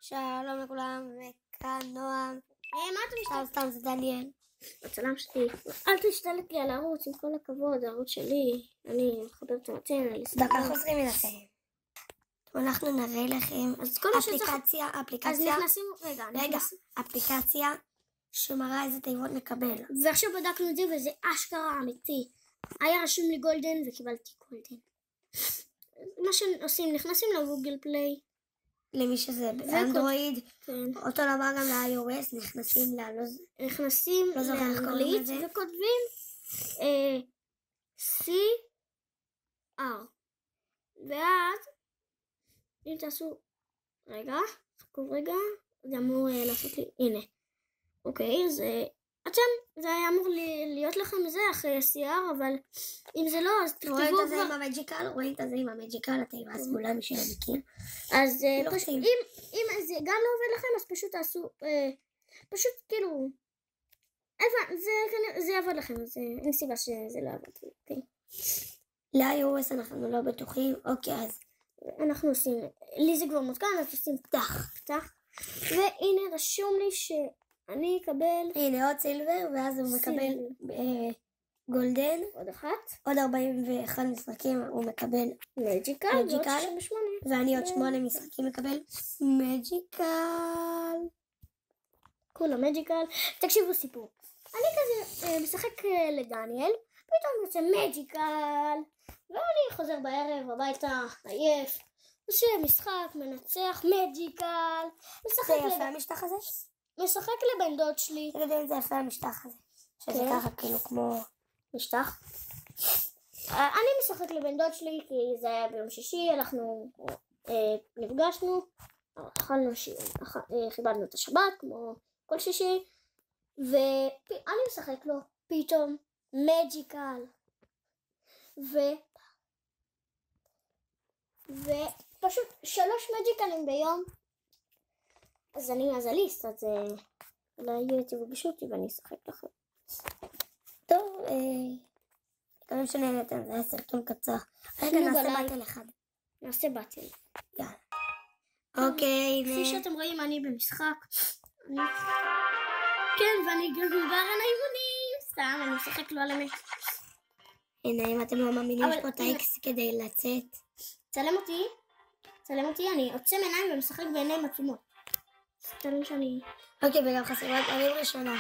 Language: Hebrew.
שלום לכולם, וכאן נועם. מה אתה משתלט? סתם, זה דניאל. הצלם שלי. אל תשתלט לי על הערוץ, עם כל הכבוד, הערוץ שלי. אני מחבר את המתן. דקה חוזרים אליכם. אנחנו נראה לכם אפליקציה, אפליקציה שמראה איזה תיבות נקבל. ועכשיו בדקנו את זה וזה אשכרה אמיתי. היה רשום לי גולדן וקיבלתי גולדן. מה שעושים, נכנסים לגוגל פליי. למי שזה באנדרואיד, אותו דבר גם ל-iOS, נכנסים לאנגלית וכותבים CR, ואז אם תעשו חכו רגע, זה אמור לעשות לי, הנה, אוקיי, אז זה היה אמור להיות לכם זה אחרי CR, אבל אם זה לא, אז תכתבו כבר. רואים את זה עם המג'יקל, התיבה הסגולה מי שמכיר. אז פשוט, אם זה גם לא עובד לכם, אז פשוט תעשו, פשוט כאילו, זה יעבוד לכם, אין סיבה שזה לא יעבוד, אוקיי. ל-iOS אנחנו לא בטוחים, אוקיי, אז אנחנו עושים, לי זה כבר מותקן, אז עושים פתח, והנה רשום לי שאני אקבל, הנה עוד סילבר, ואז הוא מקבל גולדן, עוד 41 משחקים הוא מקבל מג'יקל, ואני עוד 8 משחקים מקבל מג'יקל. כולה מג'יקל. תקשיבו סיפור, אני כזה משחק לדניאל, פתאום יוצא מג'יקל, ואני חוזר בערב הביתה עייף, עושה משחק, מנצח מג'יקל, זה יפה המשטח הזה? משחק לבן דוד שלי. תגידי אם זה יפה המשטח הזה, שזה ככה כאילו כמו משטח. אני משחק לבן דוד שלי כי זה היה ביום שישי, אנחנו נפגשנו, חיבדנו את השבת כמו כל שישי, ואני משחק לו פתאום מג'יקל, ופשוט 3 מג'יקלים ביום. אז אני מזליסט, אז אולי תפגשו אותי ואני אשחק לכם. טוב, מקווים שנהנתם, זה היה סרטון קצר. רגע, נעשה באטל אחד. נעשה באטל. יאללה. אוקיי, כפי שאתם רואים, אני במשחק. כן, ואני גם ברן האימונים. סתם, אני משחק לו על אמת. הנה, אם אתם לא מאמינים, יש פה את האקס כדי לצאת. צלם אותי, אני עוצם עיניים ומשחק בעיניים עצומות. סתם שאני... אוקיי, וגם חסרת עלים ראשונה.